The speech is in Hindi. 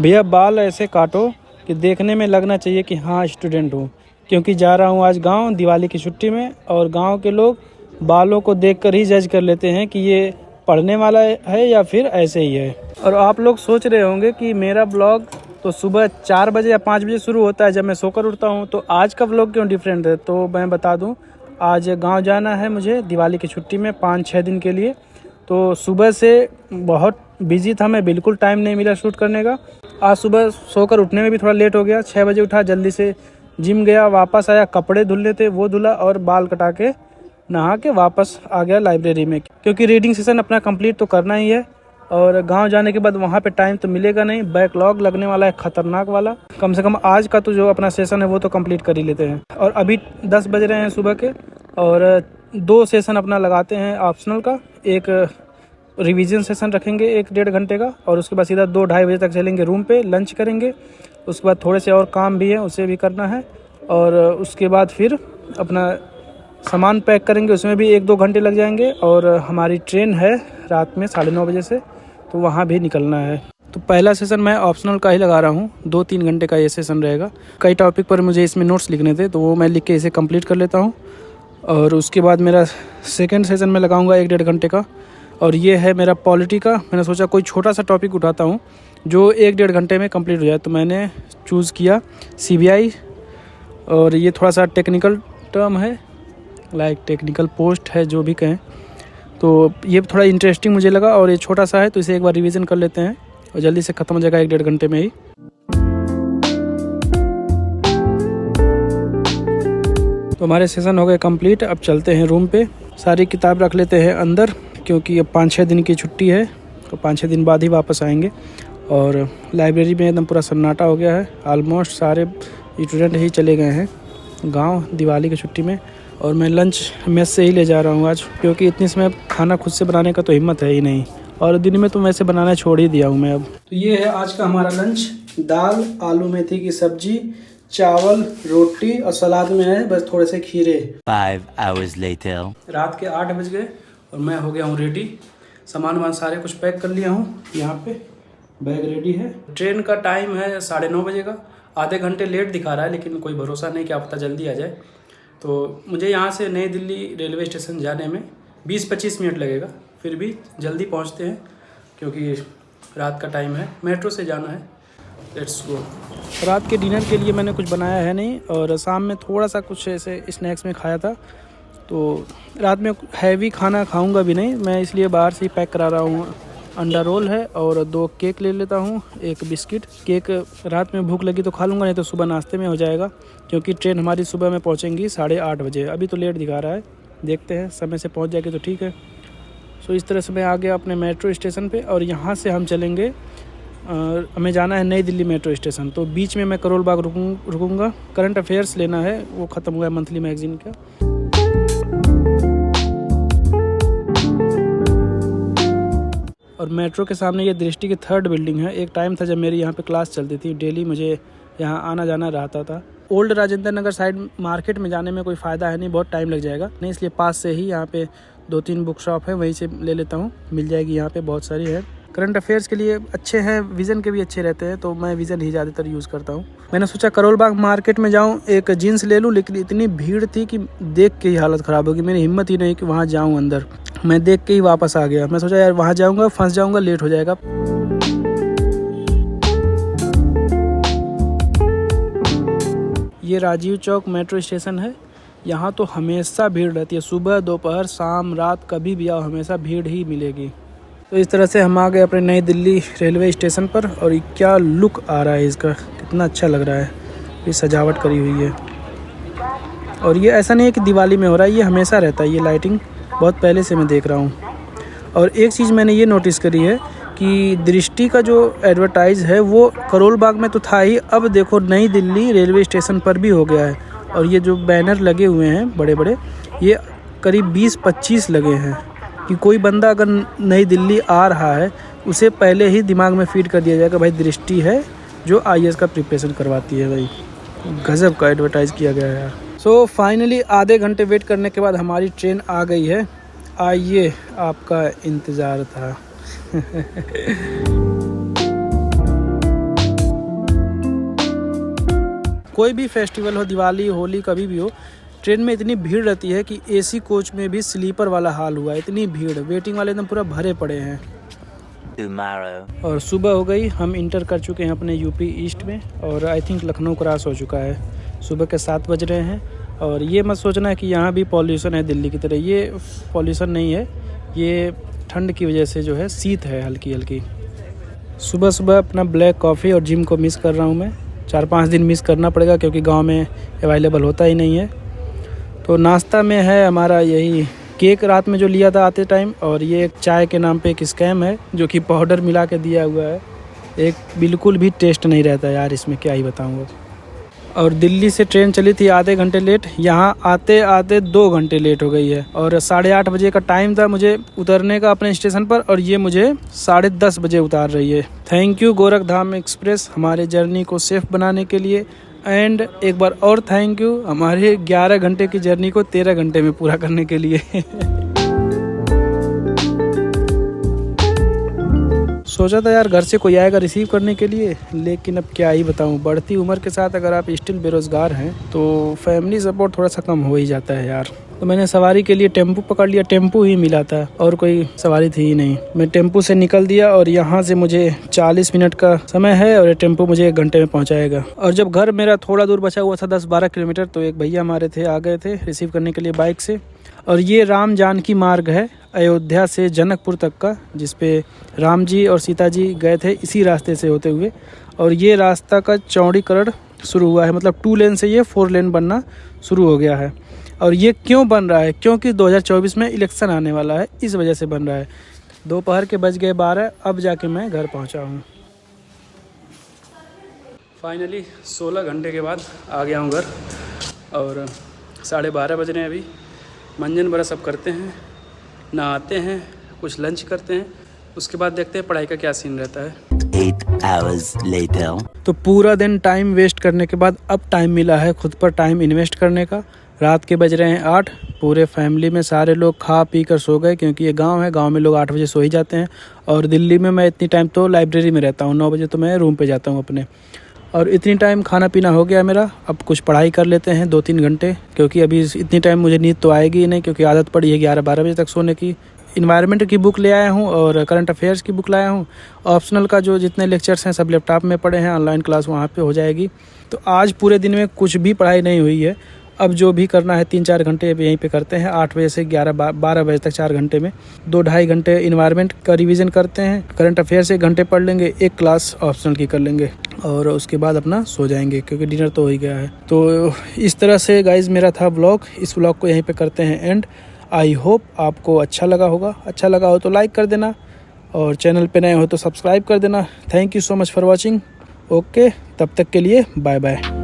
भैया बाल ऐसे काटो कि देखने में लगना चाहिए कि हाँ स्टूडेंट हूँ, क्योंकि जा रहा हूँ आज गांव दिवाली की छुट्टी में। और गांव के लोग बालों को देखकर ही जज कर लेते हैं कि ये पढ़ने वाला है या फिर ऐसे ही है। और आप लोग सोच रहे होंगे कि मेरा ब्लॉग तो सुबह 4 बजे या 5 बजे शुरू होता है जब मैं सोकर उठता हूँ, तो आज का ब्लॉग क्यों डिफरेंट है। तो मैं बता दूँ, आज गाँव जाना है मुझे दिवाली की छुट्टी में 5-6 दिन के लिए। तो सुबह से बहुत बिजी था मैं, बिल्कुल टाइम नहीं मिला शूट करने का। आज सुबह सोकर उठने में भी थोड़ा लेट हो गया, 6 बजे उठा, जल्दी से जिम गया, वापस आया, कपड़े धुलने थे वो धुला और बाल कटा के नहा के वापस आ गया लाइब्रेरी में, क्योंकि रीडिंग सेशन अपना कंप्लीट तो करना ही है। और गांव जाने के बाद वहाँ पे टाइम तो मिलेगा नहीं, बैकलॉग लगने वाला है खतरनाक वाला। कम से कम आज का तो जो अपना सेशन है वो तो कंप्लीट कर ही लेते हैं। और अभी 10 बज रहे हैं सुबह के, और 2 सेशन अपना लगाते हैं ऑप्शनल का। एक रिवीजन सेशन रखेंगे 1-1.5 घंटे का, और उसके बाद सीधा 2-2:30 बजे तक चलेंगे रूम पे, लंच करेंगे। उसके बाद थोड़े से और काम भी है उसे भी करना है, और उसके बाद फिर अपना सामान पैक करेंगे, उसमें भी 1-2 घंटे लग जाएंगे। और हमारी ट्रेन है रात में 9:30 बजे से, तो वहाँ भी निकलना है। तो पहला सेशन मैं ऑप्शनल का ही लगा रहा हूँ, 2-3 घंटे का ये सेशन रहेगा। कई टॉपिक पर मुझे इसमें नोट्स लिखने थे, तो वो मैं लिख के इसे कंप्लीट कर लेता हूँ। और उसके बाद मेरा सेकेंड सेशन में लगाऊंगा 1-1.5 घंटे का, और ये है मेरा पॉलिटी का। मैंने सोचा कोई छोटा सा टॉपिक उठाता हूँ जो 1-1.5 घंटे में कंप्लीट हो जाए, तो मैंने चूज़ किया CBI। और ये थोड़ा सा टेक्निकल टर्म है, लाइक टेक्निकल पोस्ट है जो भी कहें, तो ये थोड़ा इंटरेस्टिंग मुझे लगा। और ये छोटा सा है तो इसे एक बार रिवीजन कर लेते हैं और जल्दी से ख़त्म हो जाएगा 1-1.5 घंटे में ही। तो हमारे सेशन हो गए कंप्लीट। अब चलते हैं रूम पे, सारी किताब रख लेते हैं अंदर, क्योंकि अब 5-6 दिन की छुट्टी है, तो 5-6 दिन बाद ही वापस आएंगे। और लाइब्रेरी में एकदम पूरा सन्नाटा हो गया है, ऑलमोस्ट सारे स्टूडेंट ही चले गए हैं गांव दिवाली की छुट्टी में। और मैं लंच मेस से ही ले जा रहा हूं आज, क्योंकि इतनी समय खाना खुद से बनाने का तो हिम्मत है ही नहीं, और दिन में तो वैसे बनाना छोड़ ही दिया हूँ मैं अब। तो ये है आज का हमारा लंच, दाल, आलू मेथी की सब्जी, चावल, रोटी, और सलाद में है बस थोड़े से खीरे। 5 hours later. रात के 8 बज गए और मैं हो गया हूँ रेडी। सामान सारे कुछ पैक कर लिया हूँ, यहाँ पे बैग रेडी है। ट्रेन का टाइम है 9:30 बजे का, आधे घंटे लेट दिखा रहा है, लेकिन कोई भरोसा नहीं क्या पता जल्दी आ जाए। तो मुझे यहाँ से नई दिल्ली रेलवे स्टेशन जाने में 20-25 मिनट लगेगा, फिर भी जल्दी पहुँचते हैं क्योंकि रात का टाइम है। मेट्रो से जाना है, लेट्स गो। रात के डिनर के लिए मैंने कुछ बनाया है नहीं, और शाम में थोड़ा सा कुछ ऐसे स्नैक्स में खाया था, तो रात में हैवी खाना खाऊंगा भी नहीं मैं, इसलिए बाहर से ही पैक करा रहा हूँ। अंडा रोल है और 2 केक ले लेता हूँ, 1 बिस्किट। केक रात में भूख लगी तो खा लूँगा, नहीं तो सुबह नाश्ते में हो जाएगा, क्योंकि ट्रेन हमारी सुबह में पहुँचेंगी 8:30 बजे। अभी तो लेट दिखा रहा है, देखते हैं समय से पहुँच जाएगी तो ठीक है। सो इस तरह से मैं आ गया अपने मेट्रो स्टेशन पे, और यहाँ से हम चलेंगे, हमें जाना है नई दिल्ली मेट्रो स्टेशन। तो बीच में मैं करोल बाग रुकूँगा, करंट अफेयर्स लेना है, वो ख़त्म हुआ है मंथली मैगजीन का। और मेट्रो के सामने ये दृष्टि की 3rd बिल्डिंग है। एक टाइम था जब मेरी यहाँ पे क्लास चलती थी, डेली मुझे यहाँ आना जाना रहता था। Old Rajendra Nagar side market में जाने में कोई फ़ायदा है नहीं, बहुत टाइम लग जाएगा, नहीं इसलिए पास से ही यहाँ पे 2-3 बुक शॉप है, वहीं से ले लेता हूँ, मिल जाएगी यहाँ पे, बहुत सारी है। करंट अफेयर्स के लिए अच्छे हैं, विज़न के भी अच्छे रहते हैं, तो मैं विज़न ही ज़्यादातर यूज़ करता हूँ। मैंने सोचा करोल बाग मार्केट में जाऊँ, एक जीन्स ले लूँ, लेकिन इतनी भीड़ थी कि देख के ही हालत ख़राब होगी, मेरी हिम्मत ही नहीं कि वहाँ जाऊँ अंदर। मैं देख के ही वापस आ गया। मैं सोचा यार वहाँ जाऊँगा फंस जाऊँगा, लेट हो जाएगा। ये राजीव चौक मेट्रो स्टेशन है, यहाँ तो हमेशा भीड़ रहती है, सुबह दोपहर शाम रात कभी भी आओ हमेशा भीड़ ही मिलेगी। तो इस तरह से हम आ गए अपने नई दिल्ली रेलवे स्टेशन पर, और क्या लुक आ रहा है इसका, कितना अच्छा लग रहा है, ये सजावट करी हुई है। और ये ऐसा नहीं है कि दिवाली में हो रहा है, ये हमेशा रहता है, ये लाइटिंग बहुत पहले से मैं देख रहा हूँ। और एक चीज़ मैंने ये नोटिस करी है कि दृष्टि का जो एडवर्टाइज़ है वो करोल बाग में तो था ही, अब देखो नई दिल्ली रेलवे स्टेशन पर भी हो गया है। और ये जो बैनर लगे हुए हैं बड़े बड़े, ये करीब 20-25 लगे हैं, कि कोई बंदा अगर नई दिल्ली आ रहा है उसे पहले ही दिमाग में फीड कर दिया जाएगा भाई दृष्टि है जो IAS का प्रिपरेशन करवाती है। भाई गजब का एडवर्टाइज़ किया गया है यार। सो फाइनली आधे घंटे वेट करने के बाद हमारी ट्रेन आ गई है। आइए, आपका इंतज़ार था। कोई भी फेस्टिवल हो, दिवाली, होली, कभी भी हो, ट्रेन में इतनी भीड़ रहती है कि एसी कोच में भी स्लीपर वाला हाल हुआ है। इतनी भीड़, वेटिंग वाले एकदम पूरा भरे पड़े हैं। Tomorrow. और सुबह हो गई, हम इंटर कर चुके हैं अपने यूपी ईस्ट में और आई थिंक लखनऊ क्रॉस हो चुका है। सुबह के 7 बज रहे हैं और ये मत सोचना है कि यहाँ भी पॉल्यूशन है दिल्ली की तरह। ये पॉल्यूशन नहीं है, ये ठंड की वजह से जो है शीत है हल्की हल्की। सुबह सुबह अपना ब्लैक कॉफ़ी और जिम को मिस कर रहा हूँ मैं। 4-5 दिन मिस करना पड़ेगा क्योंकि गांव में अवेलेबल होता ही नहीं है। तो नाश्ता में है हमारा यही केक रात में जो लिया था आते टाइम, और ये एक चाय के नाम पे एक स्कैम है जो कि पाउडर मिला के दिया हुआ है। एक बिल्कुल भी टेस्ट नहीं रहता यार इसमें, क्या ही बताऊँ। और दिल्ली से ट्रेन चली थी आधे घंटे लेट, यहाँ आते आते 2 घंटे लेट हो गई है। और 8:30 बजे का टाइम था मुझे उतरने का अपने स्टेशन पर, और ये मुझे 10:30 बजे उतार रही है। थैंक यू गोरखधाम एक्सप्रेस हमारे जर्नी को सेफ बनाने के लिए। एंड एक बार और थैंक यू हमारे 11 घंटे की जर्नी को 13 घंटे में पूरा करने के लिए। सोचा था यार घर से कोई आएगा रिसीव करने के लिए, लेकिन अब क्या ही बताऊं, बढ़ती उम्र के साथ अगर आप स्टिल बेरोज़गार हैं तो फैमिली सपोर्ट थोड़ा सा कम हो ही जाता है यार। तो मैंने सवारी के लिए टेम्पू पकड़ लिया, टेम्पू ही मिला था और कोई सवारी थी ही नहीं। मैं टेम्पू से निकल दिया और यहाँ से मुझे 40 मिनट का समय है और ये टेम्पू मुझे 1 घंटे में पहुँचाएगा। और जब घर मेरा थोड़ा दूर बचा हुआ था 10-12 किलोमीटर, तो एक भैया हमारे थे, आ गए थे रिसीव करने के लिए बाइक से। और ये राम जानकी मार्ग है अयोध्या से जनकपुर तक का, जिस पे राम जी और सीता जी गए थे इसी रास्ते से होते हुए। और ये रास्ता का चौड़ीकरण शुरू हुआ है, मतलब 2 लेन से ये 4 लेन बनना शुरू हो गया है। और ये क्यों बन रहा है? क्योंकि 2024 में इलेक्शन आने वाला है, इस वजह से बन रहा है। दोपहर के बज गए 12, अब जाके मैं घर पहुंचा हूँ। फाइनली 16 घंटे के बाद आ गया हूँ घर और 12:30 बज रहे हैं अभी। मंजन बड़ा सब करते हैं, नहाते हैं, कुछ लंच करते हैं, उसके बाद देखते हैं पढ़ाई का क्या सीन रहता है। 8 hours later. तो पूरा दिन टाइम वेस्ट करने के बाद अब टाइम मिला है खुद पर टाइम इन्वेस्ट करने का। रात के बज रहे हैं 8, पूरे फैमिली में सारे लोग खा पी कर सो गए क्योंकि ये गांव है, गांव में लोग 8 बजे सो ही जाते हैं। और दिल्ली में मैं इतनी टाइम तो लाइब्रेरी में रहता हूँ, 9 बजे तो मैं रूम पे जाता हूँ अपने। और इतनी टाइम खाना पीना हो गया मेरा, अब कुछ पढ़ाई कर लेते हैं 2-3 घंटे, क्योंकि अभी इतनी टाइम मुझे नींद तो आएगी ही नहीं क्योंकि आदत पड़ी है 11-12 बजे तक सोने की। इन्वायरमेंट की बुक ले आया हूँ और करंट अफेयर्स की बुक लाया हूँ। ऑप्शनल का जो जितने लेक्चर्स हैं सब लैपटॉप में पड़े हैं, ऑनलाइन क्लास वहाँ पे हो जाएगी। तो आज पूरे दिन में कुछ भी पढ़ाई नहीं हुई है। अब जो भी करना है 3-4 घंटे यहीं पे करते हैं, 8 बजे से 11-12 बजे तक 4 घंटे में 2-2.5 घंटे इन्वायरमेंट का रिवीजन करते हैं। करंट अफेयर से 1 घंटे पढ़ लेंगे, 1 क्लास ऑप्शनल की कर लेंगे और उसके बाद अपना सो जाएंगे क्योंकि डिनर तो हो ही गया है। तो इस तरह से गाइज मेरा था व्लॉग। इस व्लॉग को यहीं पे करते हैं एंड। आई होप आपको अच्छा लगा होगा। अच्छा लगा हो तो लाइक कर देना और चैनल पे नए हो तो सब्सक्राइब कर देना। Thank you so much for watching. Okay, तब तक के लिए बाय बाय।